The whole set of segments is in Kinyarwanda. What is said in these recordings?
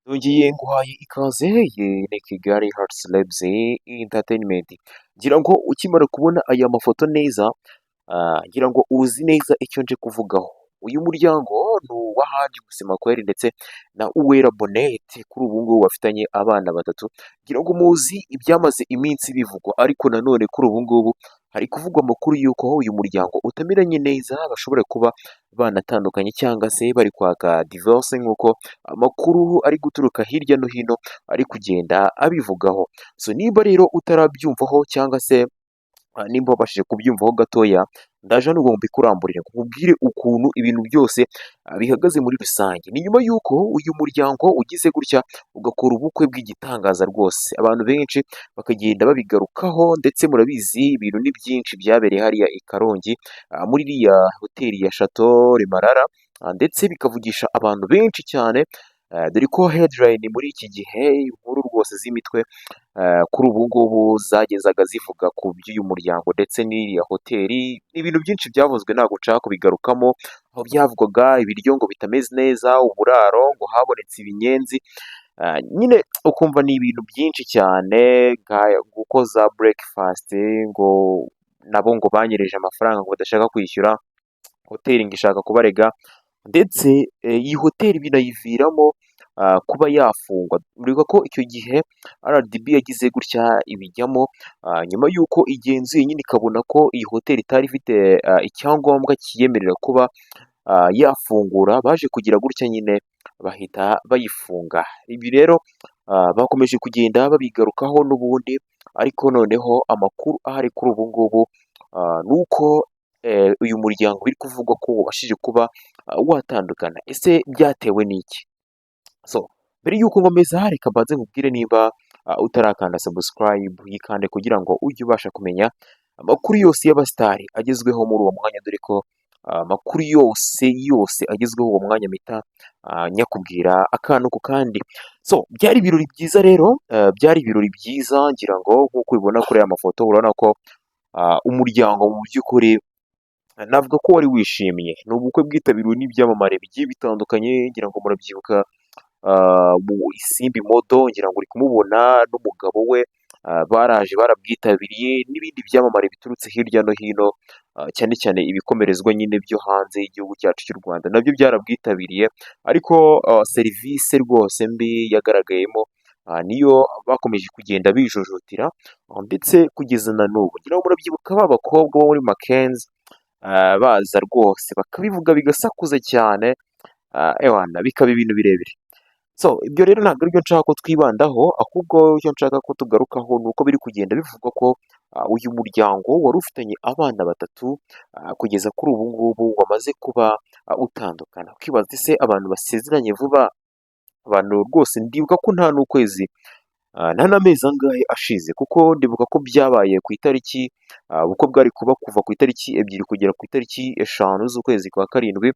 Nongeye nguhaye ikaze ni Kigali Heart Celebs Entertainment. Ngira ngo ukimara kubona aya mafoto neza, ngira ngo uzi neza icyo nje kuvugaho. Uyu muryango ni uwa Haji Musemakweli ndetse na Uwera Bonete, kuri ubu ngubu bafitanye abana batatu. Ngira ngo muzi ibyamaze iminsi bivugwa, ariko nanone kuri ubu ngubu hari kuvugwa amakuru y'uko uyu muryango utameranye neza, bashobora kuba banatandukanye cyangwa se bari kwaka divorce nk'uko amakuru ari guturuka hirya no hino ari kugenda abivugaho. So niba rero utarabyumvaho cyangwa se nimba wabashije kubyumvaho gatoya, ndaje hano ngo mbikuramburire nkubwire ukuntu ibintu byose bihagaze muri rusange. Ni nyuma y'uko uyu muryango ugize gutya ugakora ubukwe bw'igitangaza rwose, abantu benshi bakagenda babigarukaho, ndetse murabizi ibintu ni byinshi byabereye hariya i Karongi, muri iriya hoteli ya Chateau Le Marara, ndetse bikavugisha abantu benshi cyane, dore ko headline muri iki gihe inkuru rwose z'imitwe kuri ubu ngubu zagezaga zivuga ku by'uyu muryango ndetse n'iriya hoteli. Ibintu byinshi byavuzwe ntabwo nshaka kubigarukamo, aho byavugwaga ibiryo ngo bitameze neza, uburaro ngo habonetse ibinyenzi, nyine ukumva ni ibintu byinshi cyane, gukoza breakfast ngo nabo ngo banyereje amafaranga ngo badashaka kwishyura, hoteli ngo ishaka kubarega, ndetse iyi hoteli binayiviramo kuba yafungwa. Muribuka ko icyo gihe RDB yagize gutya ibijyamo, nyuma y'uko igenzuye nyine ikabona ko iyi hoteli itari ifite icyangombwa kiyemerera kuba yafungura, baje kugira gutya nyine bahita bayifunga. Ibi rero bakomeje kugenda babigarukaho n'ubundi, ariko noneho amakuru ahari kuri ubu ngubu ni uko uyu muryango biri kuvugwa ko wabashije kuba watandukana. Ese byatewe n'iki? So mbere y'uko nkomeza, reka mbanze nkubwire niba utarakanda subscribe, yikande kugira ngo ujye ubasha kumenya amakuru yose y'abasitari agezweho muri uwo mwanya, dore ko amakuru yose agezweho uwo mwanya mpita nyakubwira akantu ku kandi. So byari ibirori byiza rero, byari ibirori byiza, ngira ngo nk'uko ubibona kuri aya mafoto urabona ko umuryango mu by'ukuri navuga ko wari wishimye. Ni ubukwe bwitabiriwe n'ibyamamare bigiye bitandukanye, ngira ngo murabyibuka mu Isimbi Modo, ngira ngo uri kumubona n'umugabo we, baraje barabwitabiriye, n'ibindi byamamare biturutse hirya no hino, cyane cyane ibikomerezwa nyine byo hanze y'igihugu cyacu cy'u Rwanda nabyo byarabwitabiriye, ariko serivisi rwose mbi yagaragayemo niyo bakomeje kugenda bijojotera, ndetse kugeza na n'ubu. Ngira ngo murabyibuka ba bakobwa bo muri Mackenzie, baza rwose bakabivuga bigasakuza cyane, ewana bikaba ibintu birebire. So ibyo rero ntabwo aribyo nshaka ko twibandaho, ahubwo icyo nshaka ko tugarukaho ni uko biri kugenda bivugwa ko uyu muryango wari ufitanye abana batatu, kugeza kuri ubu ngubu wamaze kuba utandukana. Ukibaza ese abantu basezeranye vuba, abantu rwose ndibuka ko nta n'ukwezi nta n'amezi angahe ashize, kuko ndibuka ko byabaye ku itariki, ubukwe bwari kuba kuva ku itariki ebyiri kugera ku itariki eshanu z'ukwezi kwa karindwi,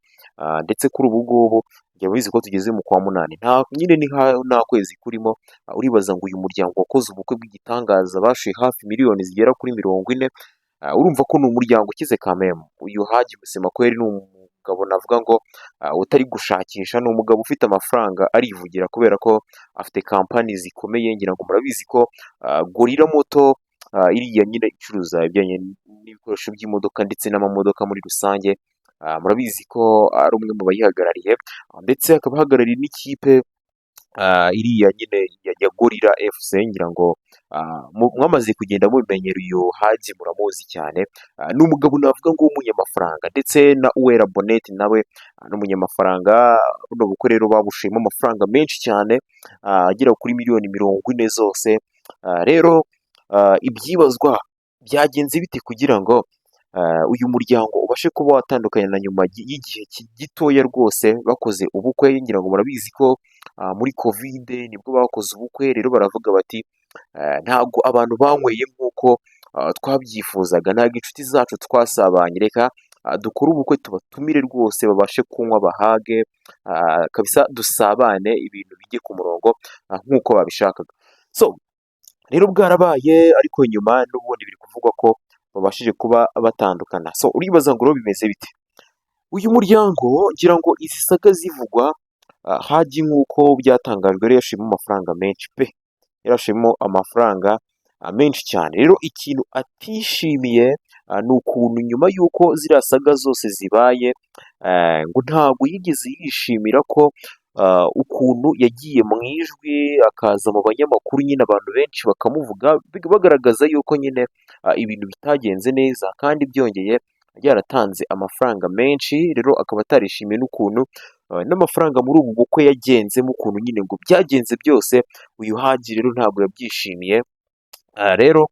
ndetse kuri ubu ngubu jya wizi ko tugeze mu kwa munani, nyine ni nta kwezi kurimo. Uribaza ngo uyu muryango wakoze ubukwe bw'igitangaza, bashoye hafi miliyoni zigera kuri 40, urumva ko ni umuryango ukize kamemu. Uyu Haji Musemakweli ni umugabo navuga ngo utari gushakisha, ni umugabo ufite amafaranga arivugira, kubera ko afite kampani zikomeye. Ngira ngo murabizi ko Gorilla Moto, iriya nyine icuruza ibijyanye n'ibikoresho by'imodoka ndetse n'amamodoka muri rusange, murabizi ko ari umwe mu bayihagarariye, ndetse akaba ahagarariye n'ikipe iriya nyine ya Gorilla FC. Ngira ngo mwamaze kugenda mubimenyera uyu Haji, muramuzi cyane. Ni umugabo navuga ngo w'umunyamafaranga, ndetse na Uwera Bonete nawe ni umunyamafaranga. Buno bukwe rero babushiyemo amafaranga menshi cyane, agera kuri miliyoni 40 zose. Rero ibyibazwa byagenze bite kugira ngo uyu muryango ubashe kuba watandukanye na nyuma y'igihe gitoya rwose bakoze ubukwe? Ngira ngo murabizi ko muri Covid nibwo bakoze ubukwe. Rero baravuga bati ntabwo abantu banyweye nk'uko twabyifuzaga, ntabwo inshuti zacu twasabanye, reka dukore ubukwe tubatumire rwose babashe kunywa bahage, kabisa dusabane, ibintu bijye ku murongo nk'uko babishakaga. So rero bwarabaye, ariko nyuma n'ubundi biri kuvugwa ko babashije kuba batandukana. So uribaza ngo rero bimeze bite? Uyu muryango ngira ngo izi saga zivugwa, Haji nk'uko byatangajwe rero yashimo amafaranga menshi pe, yarashimo amafaranga menshi cyane. Rero ikintu atishimiye ni ukuntu nyuma y'uko ziriya saga zose zibaye, ngo ntabwo yigeze yishimira ko ukuntu yagiye mu ijwi akaza mu banyamakuru, nyine abantu benshi bakamuvuga bagaragaza yuko nyine ibintu bitagenze neza, kandi byongeye yaratanze amafaranga menshi. Rero akaba atarishimiye n'ukuntu n'amafaranga muri ubu bukwe yagenzemo, ukuntu nyine ngo byagenze byose, uyu Haji rero ntabwo yabyishimiye. Rero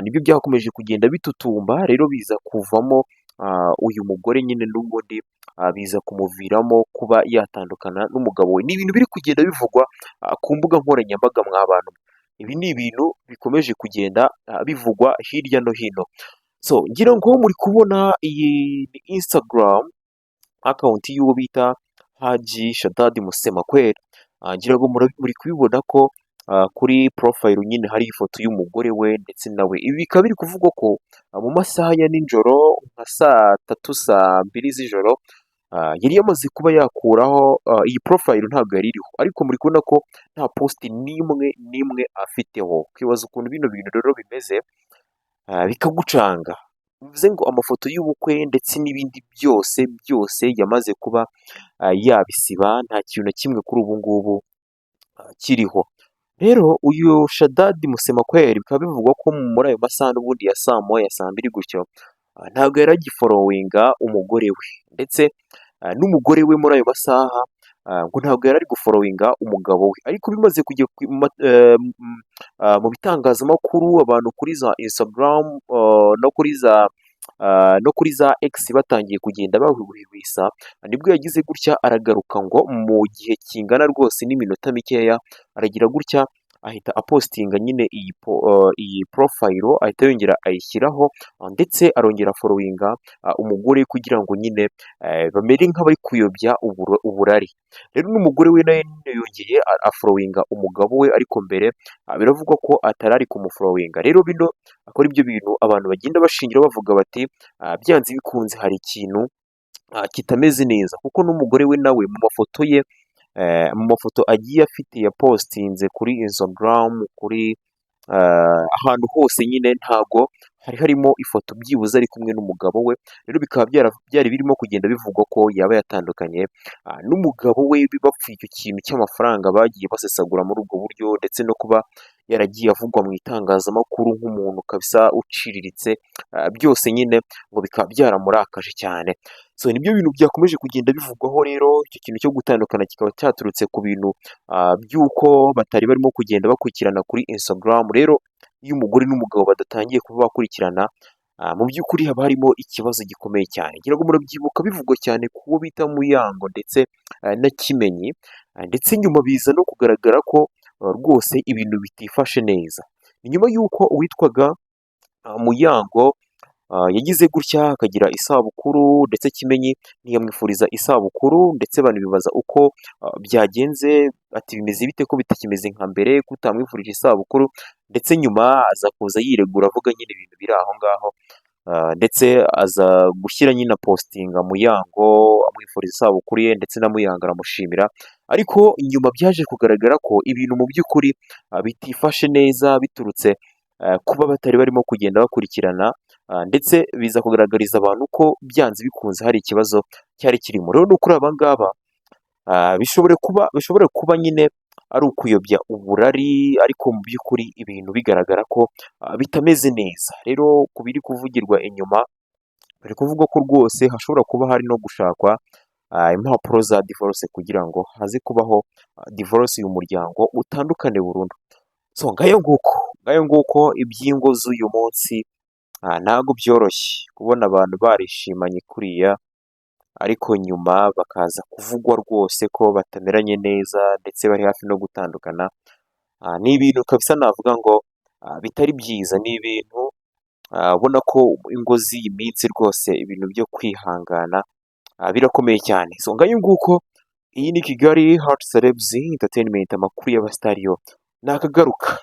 nibyo byakomeje kugenda bitutumba, rero biza kuvamo uyu mugore nyine n'ubundi biza kumuviramo kuba yatandukana n'umugabo we. Ni ibintu biri kugenda bivugwa ku mbuga nkoranyambaga mw'abantu. Ibi ni ibintu bikomeje kugenda bivugwa hirya no hino. So ngira ngo muri kubona iyi ni Instagram account y'uwo bita Haji Shaddad Musemakweli. Ngira ngo muri kubibona ko kuri profile nyine hari ifoto y'umugore we ndetse nawe. Ibi bikaba biri kuvugwa ko mu masaha ya nijoro nka saa tatu saa mbiri z'ijoro yari yamaze kuba yakuraho iyi profile, ntabwo yari iriho, ariko muri kubona ko nta post n'imwe afiteho. Ukibaza ukuntu bino bintu rero bimeze, bikagucanga. Bivuze ngo amafoto y'ubukwe ndetse n'ibindi byose yamaze kuba yabisiba, nta kintu na kimwe kuri ubu ngubu kiriho. Rero uyu Shaddad Musemakweli bikaba bivugwa ko muri ayo masaha n'ubundi ya saa moya saa mbiri gutyo, ntabwo yari agiforowinga umugore we, ndetse n'umugore we muri ayo masaha ngo ntabwo yari ari guforowinga umugabo we. Ariko bimaze kujya mu bitangazamakuru, abantu kuri za Instagram no kuri za X batangiye kugenda bahwihwisa, nibwo yagize gutya aragaruka ngo mu gihe kingana rwose n'iminota mikeya, aragira gutya ahita apostinga nyine iyi profile, ahita yongera ayishyiraho, ndetse arongera forowinga umugore kugira ngo nyine bamere nk'abari kuyobya uburari. Rero n'umugore we nawe yongeye aforowinga umugabo we, ariko mbere biravugwa ko atari ari kumuforowinga. Rero bino akora ibyo bintu abantu bagenda bashingira bavuga bati byanze bikunze hari ikintu kitameze neza, kuko n'umugore we nawe mu mafoto ye, mu mafoto agiye afite yapostinze kuri Instagram, kuri ahantu hose nyine ntago hari harimo ifoto byibuze ari kumwe n'umugabo we. Rero bikaba byari birimo kugenda bivugwa ko yaba yatandukanye n'umugabo we, bapfuye icyo kintu cy'amafaranga bagiye basesagura muri ubwo buryo, ndetse no kuba yaragiye avugwa mu itangazamakuru nk'umuntu kabisa uciriritse, byose nyine ngo bikaba byaramurakaje cyane. So nibyo bintu byakomeje kugenda bivugwaho. Rero icyo kintu cyo gutandukana kikaba cyaturutse ku bintu by'uko batari barimo kugenda bakurikirana kuri Instagram. Rero iyo umugore n'umugabo badatangiye kuba bakurikirana, mu by'ukuri haba harimo ikibazo gikomeye cyane. Ngira ngo murabyibuka bivugwa cyane ku wo bita Muyango ndetse na Kimenyi, ndetse nyuma biza no kugaragara ko rwose ibintu bitifashe neza. Ni nyuma y'uko uwitwaga Muyango yagize gutya akagira isabukuru, ndetse Kimenyi ntiyamwifuriza isabukuru, ndetse banibaza uko byagenze, ati bimeze bite ko bitakimeze nka mbere, kutamwifurije isabukuru, ndetse nyuma aza kuza yiregura avuga nyine ibintu biri aho ngaho, ndetse aza gushyira nyine postinga Muyango amwifuriza isabukuru ye, ndetse na Muyango aramushimira. Ariko nyuma byaje kugaragara ko ibintu mu by'ukuri bitifashe neza, biturutse kuba batari barimo kugenda bakurikirana, ndetse biza kugaragariza abantu ko byanze bikunze hari ikibazo cyari kirimo. Rero no kuri aba ngaba bishobora kuba nyine ari ukuyobya uburari, ariko mu by'ukuri ibintu bigaragara ko bitameze neza. Rero ku biri kuvugirwa inyuma, bari kuvuga ko rwose hashobora kuba hari no gushakwa impapuro za divorce kugira ngo haze kubaho divorce, uyu muryango utandukane burundu. So ngayo nguko ibyingo z'uyu munsi, ntabwo byoroshye kubona abantu barishimanye kuriya, ariko nyuma bakaza kuvugwa rwose ko batameranye neza, ndetse bari hafi no gutandukana. Ni ibintu kabisa navuga ngo bitari byiza, ni ibintu ubona ko ingo z'iyi minsi rwose ibintu byo kwihangana birakomeye cyane. So ngayo nguko, iyi ni Kigali Hot Celebs Entertainment, amakuru y'abasitari yo nakagaruka.